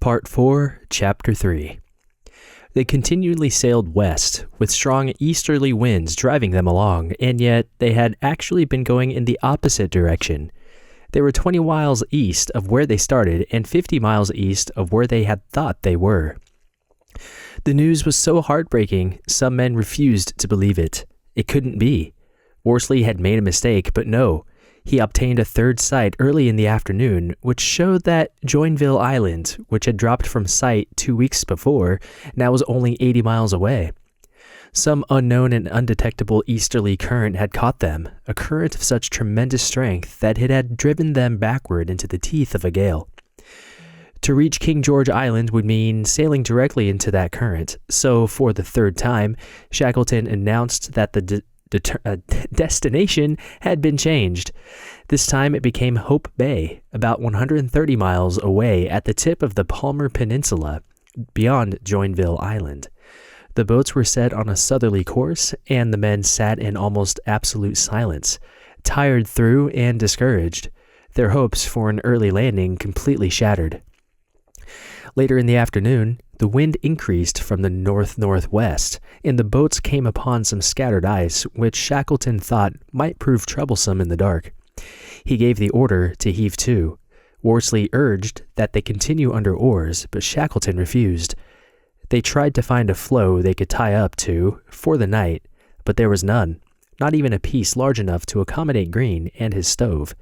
Part 4, Chapter 3. They continually sailed west, with strong easterly winds driving them along, and yet they had actually been going in the opposite direction. They were 20 miles east of where they started and 50 miles east of where they had thought they were. The news was so heartbreaking, some men refused to believe it. It couldn't be. Worsley had made a mistake, but no. He obtained a third sight early in the afternoon, which showed that Joinville Island, which had dropped from sight 2 weeks before, now was only 80 miles away. Some unknown and undetectable easterly current had caught them, a current of such tremendous strength that it had driven them backward into the teeth of a gale. To reach King George Island would mean sailing directly into that current, so for the third time, Shackleton announced that the destination had been changed. This time it became Hope Bay, about 130 miles away at the tip of the Palmer Peninsula, beyond Joinville Island. The boats were set on a southerly course, and the men sat in almost absolute silence, tired through and discouraged, their hopes for an early landing completely shattered. Later in the afternoon, the wind increased from the north-northwest, and the boats came upon some scattered ice, which Shackleton thought might prove troublesome in the dark. He gave the order to heave to. Worsley urged that they continue under oars, but Shackleton refused. They tried to find a floe they could tie up to for the night, but there was none, not even a piece large enough to accommodate Green and his stove.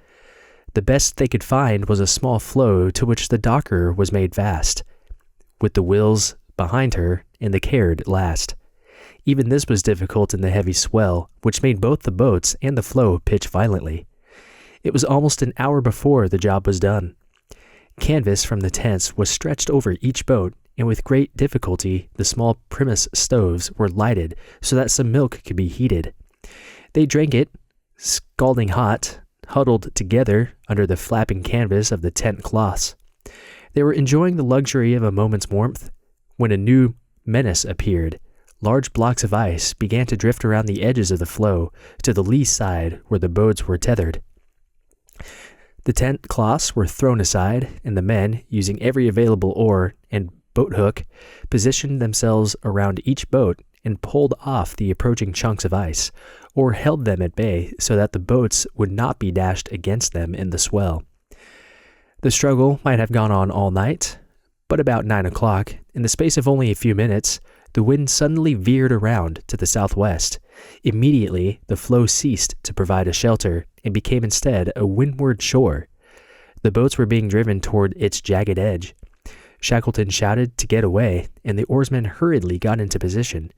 The best they could find was a small floe to which the docker was made fast, with the Wills behind her and the Caird last. Even this was difficult in the heavy swell, which made both the boats and the floe pitch violently. It was almost an hour before the job was done. Canvas from the tents was stretched over each boat, and with great difficulty the small Primus stoves were lighted so that some milk could be heated. They drank it, scalding hot, huddled together under the flapping canvas of the tent cloths. They were enjoying the luxury of a moment's warmth when a new menace appeared. Large blocks of ice began to drift around the edges of the floe to the lee side where the boats were tethered. The tent cloths were thrown aside, and the men, using every available oar and boat hook, positioned themselves around each boat and pulled off the approaching chunks of ice, or held them at bay so that the boats would not be dashed against them in the swell. The struggle might have gone on all night, but about 9 o'clock, in the space of only a few minutes, the wind suddenly veered around to the southwest. Immediately, the floe ceased to provide a shelter and became instead a windward shore. The boats were being driven toward its jagged edge. Shackleton shouted to get away, and the oarsmen hurriedly got into position.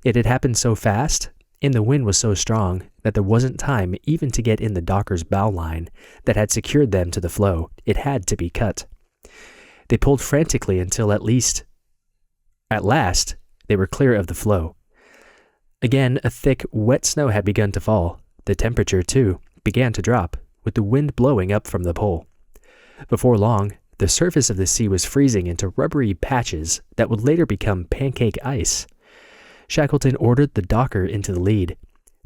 It had happened so fast, and the wind was so strong, that there wasn't time even to get in the docker's bow line that had secured them to the floe. It had to be cut. They pulled frantically until at last, they were clear of the floe. Again, a thick, wet snow had begun to fall. The temperature, too, began to drop, with the wind blowing up from the pole. Before long, the surface of the sea was freezing into rubbery patches that would later become pancake ice. Shackleton ordered the docker into the lead.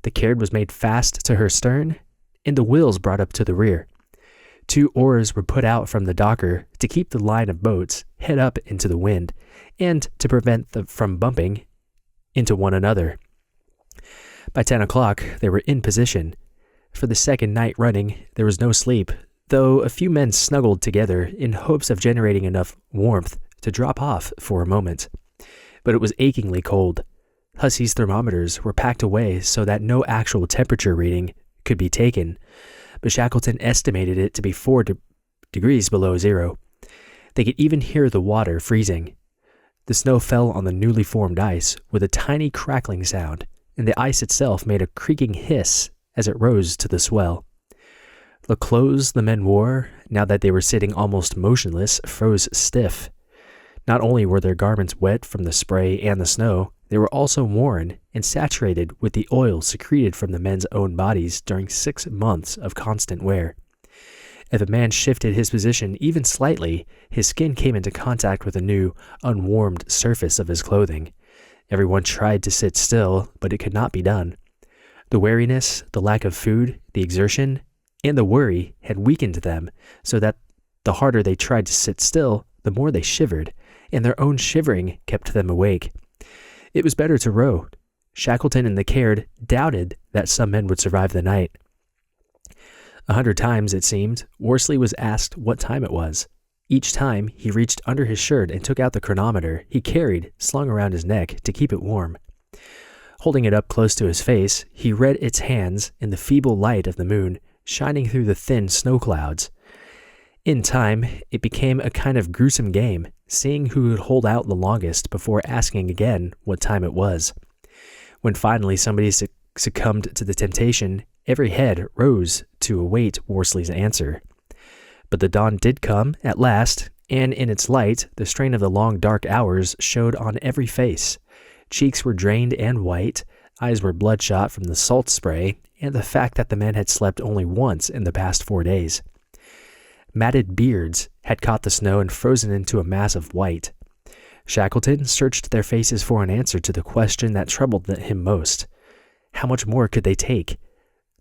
The Caird was made fast to her stern, and the Wills brought up to the rear. 2 oars were put out from the docker to keep the line of boats head up into the wind, and to prevent them from bumping into one another. By 10 o'clock, they were in position. For the second night running, there was no sleep, though a few men snuggled together in hopes of generating enough warmth to drop off for a moment. But it was achingly cold. Hussey's thermometers were packed away so that no actual temperature reading could be taken, but Shackleton estimated it to be 4 degrees below zero. They could even hear the water freezing. The snow fell on the newly formed ice with a tiny crackling sound, and the ice itself made a creaking hiss as it rose to the swell. The clothes the men wore, now that they were sitting almost motionless, froze stiff. Not only were their garments wet from the spray and the snow, they were also worn and saturated with the oil secreted from the men's own bodies during 6 months of constant wear. If a man shifted his position even slightly, his skin came into contact with the new, unwarmed surface of his clothing. Everyone tried to sit still, but it could not be done. The weariness, the lack of food, the exertion, and the worry had weakened them, so that the harder they tried to sit still, the more they shivered, and their own shivering kept them awake. It was better to row. Shackleton and the Caird doubted that some men would survive the night. 100 times, it seemed, Worsley was asked what time it was. Each time, he reached under his shirt and took out the chronometer he carried slung around his neck to keep it warm. Holding it up close to his face, he read its hands in the feeble light of the moon, shining through the thin snow clouds. In time, it became a kind of gruesome game, seeing who would hold out the longest before asking again what time it was. When finally somebody succumbed to the temptation, every head rose to await Worsley's answer. But the dawn did come at last, and in its light, the strain of the long dark hours showed on every face. Cheeks were drained and white, eyes were bloodshot from the salt spray, and the fact that the men had slept only once in the past 4 days. Matted beards had caught the snow and frozen into a mass of white. Shackleton searched their faces for an answer to the question that troubled him most. How much more could they take?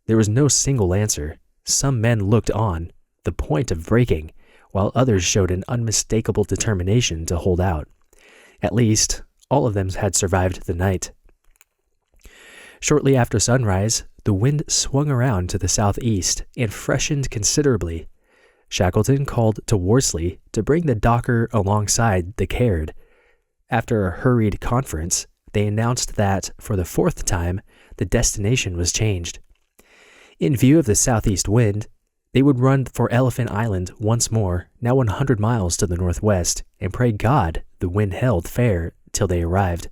There was no single answer. Some men looked on, the point of breaking, while others showed an unmistakable determination to hold out. At least, all of them had survived the night. Shortly after sunrise, the wind swung around to the southeast and freshened considerably. Shackleton called to Worsley to bring the docker alongside the Caird. After a hurried conference, they announced that, for the 4th time, the destination was changed. In view of the southeast wind, they would run for Elephant Island once more, now 100 miles to the northwest, and pray God the wind held fair till they arrived.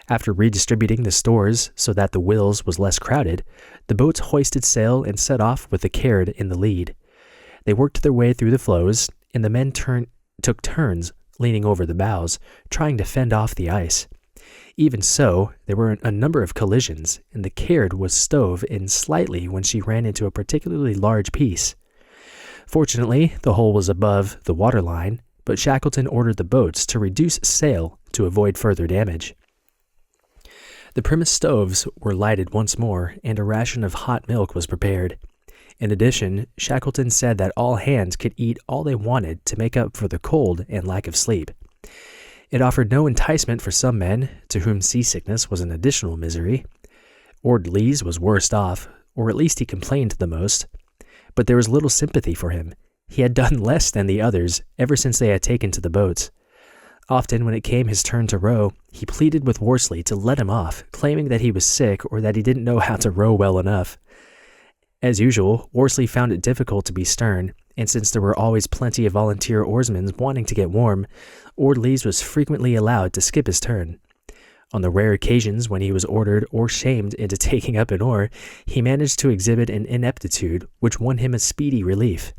After redistributing the stores so that the Wills was less crowded, the boats hoisted sail and set off with the Caird in the lead. They worked their way through the floes, and the men took turns leaning over the bows, trying to fend off the ice. Even so, there were a number of collisions, and the Caird was stove in slightly when she ran into a particularly large piece. Fortunately, the hull was above the waterline, but Shackleton ordered the boats to reduce sail to avoid further damage. The Primus stoves were lighted once more, and a ration of hot milk was prepared. In addition, Shackleton said that all hands could eat all they wanted to make up for the cold and lack of sleep. It offered no enticement for some men, to whom seasickness was an additional misery. Ord Lees was worst off, or at least he complained the most. But there was little sympathy for him. He had done less than the others ever since they had taken to the boats. Often, when it came his turn to row, he pleaded with Worsley to let him off, claiming that he was sick or that he didn't know how to row well enough. As usual, Worsley found it difficult to be stern, and since there were always plenty of volunteer oarsmen wanting to get warm, Ord Lees was frequently allowed to skip his turn. On the rare occasions when he was ordered or shamed into taking up an oar, he managed to exhibit an ineptitude which won him a speedy relief.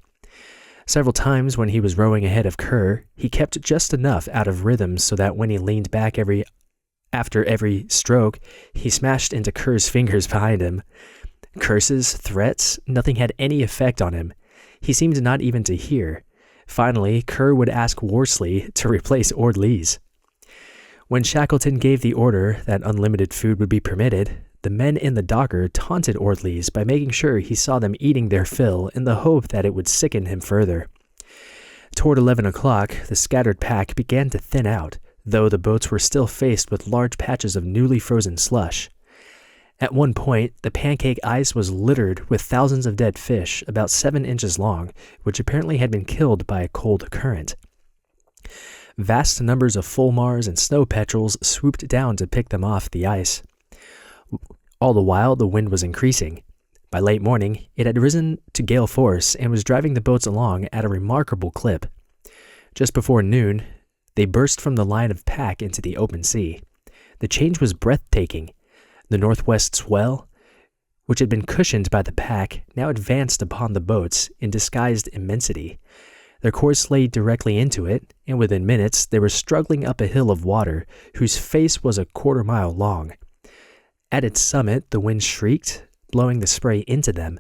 Several times when he was rowing ahead of Kerr, he kept just enough out of rhythm so that when he leaned back after every stroke, he smashed into Kerr's fingers behind him. Curses, threats, nothing had any effect on him. He seemed not even to hear. Finally, Kerr would ask Worsley to replace Ord Lees. When Shackleton gave the order that unlimited food would be permitted, the men in the docker taunted Ord Lees by making sure he saw them eating their fill in the hope that it would sicken him further. Toward 11 o'clock, the scattered pack began to thin out, though the boats were still faced with large patches of newly frozen slush. At one point, the pancake ice was littered with thousands of dead fish about 7 inches long, which apparently had been killed by a cold current. Vast numbers of fulmars and snow petrels swooped down to pick them off the ice. All the while, the wind was increasing. By late morning, it had risen to gale force and was driving the boats along at a remarkable clip. Just before noon, they burst from the line of pack into the open sea. The change was breathtaking. The northwest swell, which had been cushioned by the pack, now advanced upon the boats in disguised immensity. Their course lay directly into it, and within minutes they were struggling up a hill of water whose face was a quarter-mile long. At its summit, the wind shrieked, blowing the spray into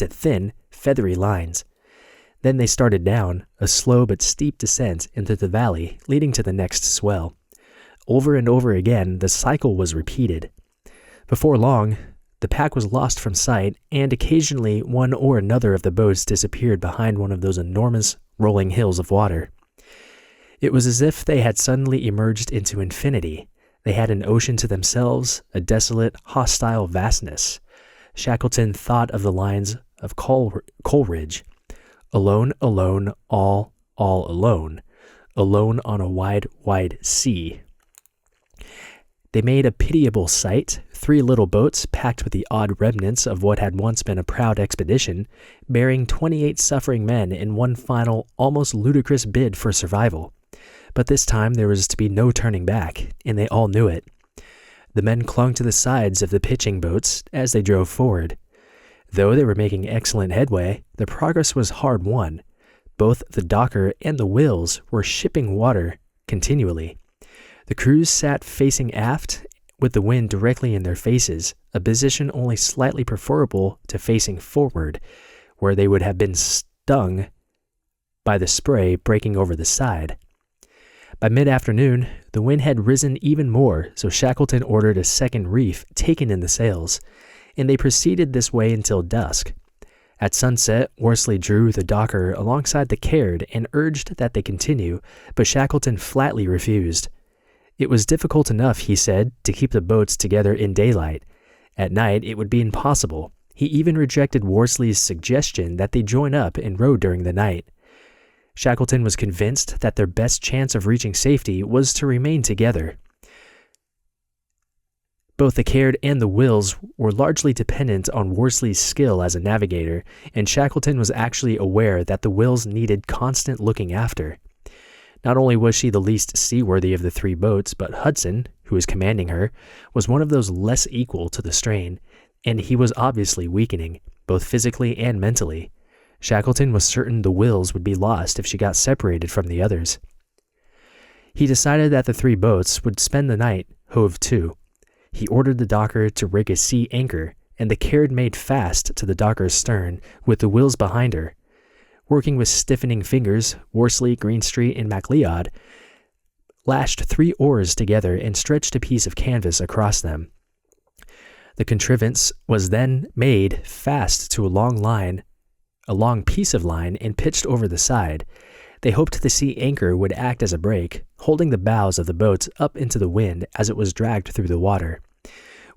thin, feathery lines. Then they started down, a slow but steep descent into the valley leading to the next swell. Over and over again, the cycle was repeated. Before long, the pack was lost from sight, and occasionally one or another of the boats disappeared behind one of those enormous rolling hills of water. It was as if they had suddenly emerged into infinity. They had an ocean to themselves, a desolate, hostile vastness. Shackleton thought of the lines of Coleridge. Alone, alone, all alone. Alone on a wide, wide sea. They made a pitiable sight, 3 little boats packed with the odd remnants of what had once been a proud expedition, bearing 28 suffering men in one final, almost ludicrous bid for survival. But this time there was to be no turning back, and they all knew it. The men clung to the sides of the pitching boats as they drove forward. Though they were making excellent headway, the progress was hard won. Both the docker and the Wills were shipping water continually. The crews sat facing aft with the wind directly in their faces, a position only slightly preferable to facing forward, where they would have been stung by the spray breaking over the side. By mid-afternoon, the wind had risen even more, so Shackleton ordered a second reef taken in the sails, and they proceeded this way until dusk. At sunset, Worsley drew the docker alongside the Caird and urged that they continue, but Shackleton flatly refused. It was difficult enough, he said, to keep the boats together in daylight. At night, it would be impossible. He even rejected Worsley's suggestion that they join up and row during the night. Shackleton was convinced that their best chance of reaching safety was to remain together. Both the Caird and the Wills were largely dependent on Worsley's skill as a navigator, and Shackleton was actually aware that the Wills needed constant looking after. Not only was she the least seaworthy of the 3 boats, but Hudson, who was commanding her, was one of those less equal to the strain, and he was obviously weakening, both physically and mentally. Shackleton was certain the Wills would be lost if she got separated from the others. He decided that the 3 boats would spend the night hove to. He ordered the docker to rig a sea anchor, and the Caird made fast to the docker's stern, with the Wills behind her. Working with stiffening fingers, Worsley, Greenstreet, and MacLeod lashed 3 oars together and stretched a piece of canvas across them. The contrivance was then made fast to a long piece of line, and pitched over the side. They hoped the sea anchor would act as a brake, holding the bows of the boats up into the wind as it was dragged through the water.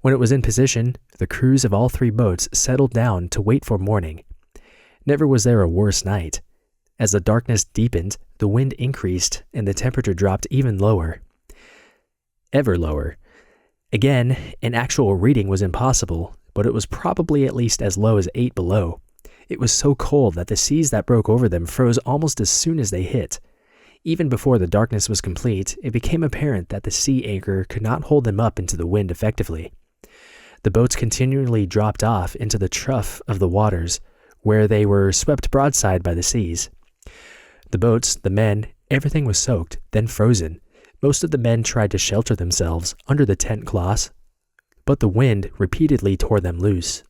When it was in position, the crews of all 3 boats settled down to wait for morning. Never was there a worse night. As the darkness deepened, the wind increased and the temperature dropped even lower. Ever lower. Again, an actual reading was impossible, but it was probably at least as low as 8 below. It was so cold that the seas that broke over them froze almost as soon as they hit. Even before the darkness was complete, it became apparent that the sea anchor could not hold them up into the wind effectively. The boats continually dropped off into the trough of the waters, where they were swept broadside by the seas. The boats, the men, everything was soaked, then frozen. Most of the men tried to shelter themselves under the tent cloths, but the wind repeatedly tore them loose.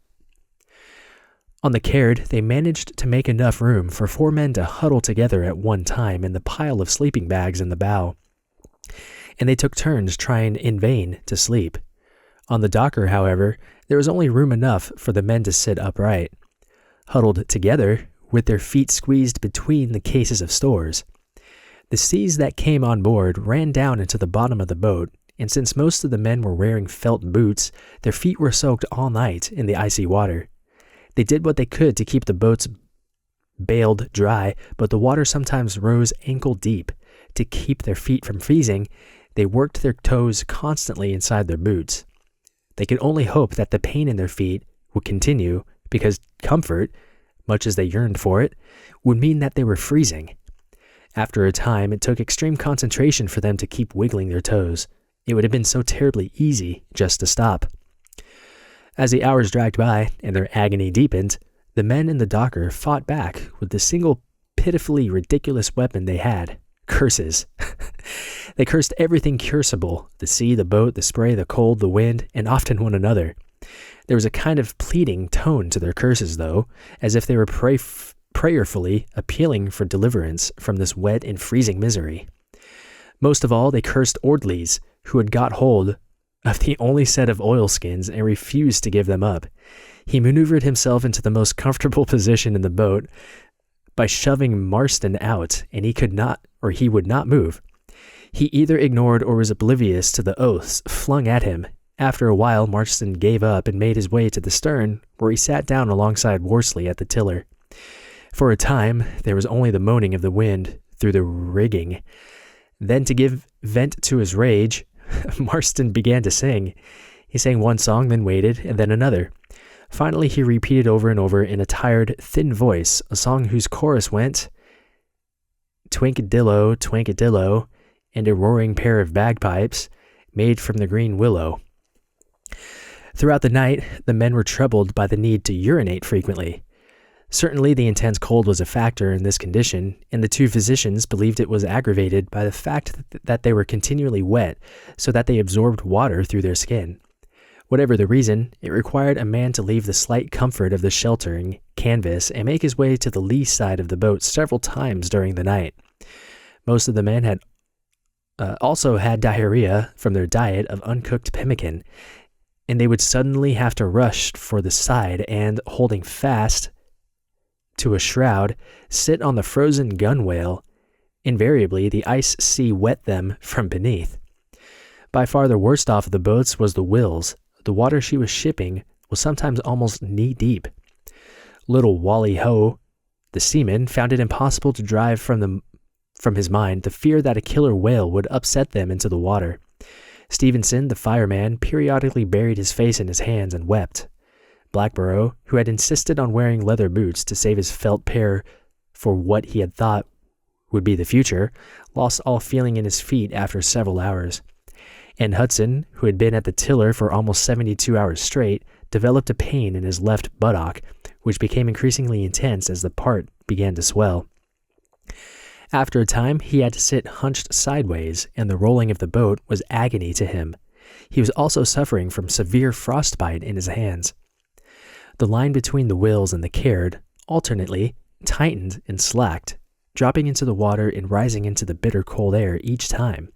On the Caird, they managed to make enough room for 4 men to huddle together at one time in the pile of sleeping bags in the bow, and they took turns trying in vain to sleep. On the docker, however, there was only room enough for the men to sit upright, huddled together with their feet squeezed between the cases of stores. The seas that came on board ran down into the bottom of the boat, and since most of the men were wearing felt boots, their feet were soaked all night in the icy water. They did what they could to keep the boats bailed dry, but the water sometimes rose ankle deep. To keep their feet from freezing, they worked their toes constantly inside their boots. They could only hope that the pain in their feet would continue, because comfort, much as they yearned for it, would mean that they were freezing. After a time, it took extreme concentration for them to keep wiggling their toes. It would have been so terribly easy just to stop. As the hours dragged by and their agony deepened, the men in the docker fought back with the single pitifully ridiculous weapon they had: curses. They cursed everything curseable: the sea, the boat, the spray, the cold, the wind, and often one another. There was a kind of pleading tone to their curses, though, as if they were prayerfully appealing for deliverance from this wet and freezing misery. Most of all, they cursed Ordleys, who had got hold of the only set of oilskins and refused to give them up. He maneuvered himself into the most comfortable position in the boat by shoving Marston out, and he could not or he would not move. He either ignored or was oblivious to the oaths flung at him. After a while, Marston gave up and made his way to the stern, where he sat down alongside Worsley at the tiller. For a time, there was only the moaning of the wind through the rigging. Then, to give vent to his rage, Marston began to sing. He sang one song, then waited, and then another. Finally, he repeated over and over in a tired, thin voice a song whose chorus went, "Twinkadillo, twinkadillo," and a roaring pair of bagpipes made from the green willow. Throughout the night, the men were troubled by the need to urinate frequently. Certainly, the intense cold was a factor in this condition, and the two physicians believed it was aggravated by the fact that they were continually wet, so that they absorbed water through their skin. Whatever the reason, it required a man to leave the slight comfort of the sheltering canvas and make his way to the lee side of the boat several times during the night. Most of the men had also had diarrhea from their diet of uncooked pemmican, and they would suddenly have to rush for the side and, holding fast to a shroud, sit on the frozen gunwale. Invariably, the ice sea wet them from beneath. By far the worst off of the boats was the Wills. The water she was shipping was sometimes almost knee-deep. Little Wally Ho, the seaman, found it impossible to drive from his mind the fear that a killer whale would upset them into the water. Stevenson, the fireman, periodically buried his face in his hands and wept. Blackborough, who had insisted on wearing leather boots to save his felt pair for what he had thought would be the future, lost all feeling in his feet after several hours. And Hudson, who had been at the tiller for almost 72 hours straight, developed a pain in his left buttock, which became increasingly intense as the part began to swell. After a time, he had to sit hunched sideways, and the rolling of the boat was agony to him. He was also suffering from severe frostbite in his hands. The line between the Wills and the Caird alternately tightened and slacked, dropping into the water and rising into the bitter cold air each time.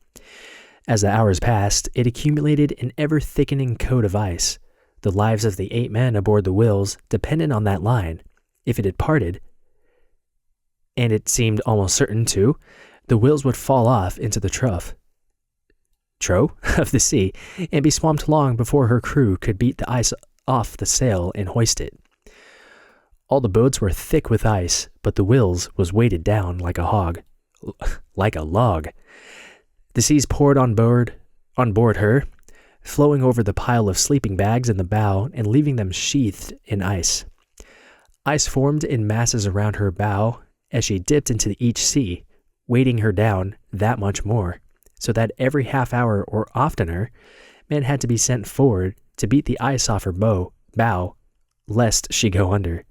As the hours passed, it accumulated an ever-thickening coat of ice. The lives of the 8 men aboard the Wills depended on that line. If it had parted, and it seemed almost certain to, the Wills would fall off into the trough of the sea and be swamped long before her crew could beat the ice off the sail and hoist it. All the boats were thick with ice, but the Wills was weighted down like a log. The seas poured on board her, flowing over the pile of sleeping bags in the bow and leaving them sheathed in ice. Ice formed in masses around her bow as she dipped into each sea, weighting her down that much more, so that every half hour or oftener, men had to be sent forward to beat the ice off her bow, lest she go under.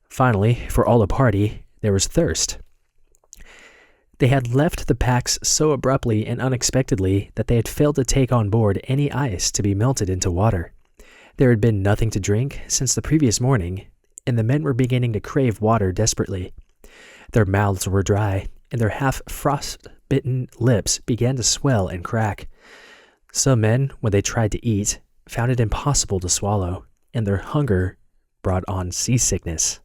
Finally, for all the party, there was thirst. They had left the packs so abruptly and unexpectedly that they had failed to take on board any ice to be melted into water. There had been nothing to drink since the previous morning, and the men were beginning to crave water desperately. Their mouths were dry, and their half-frost-bitten lips began to swell and crack. Some men, when they tried to eat, found it impossible to swallow, and their hunger brought on seasickness.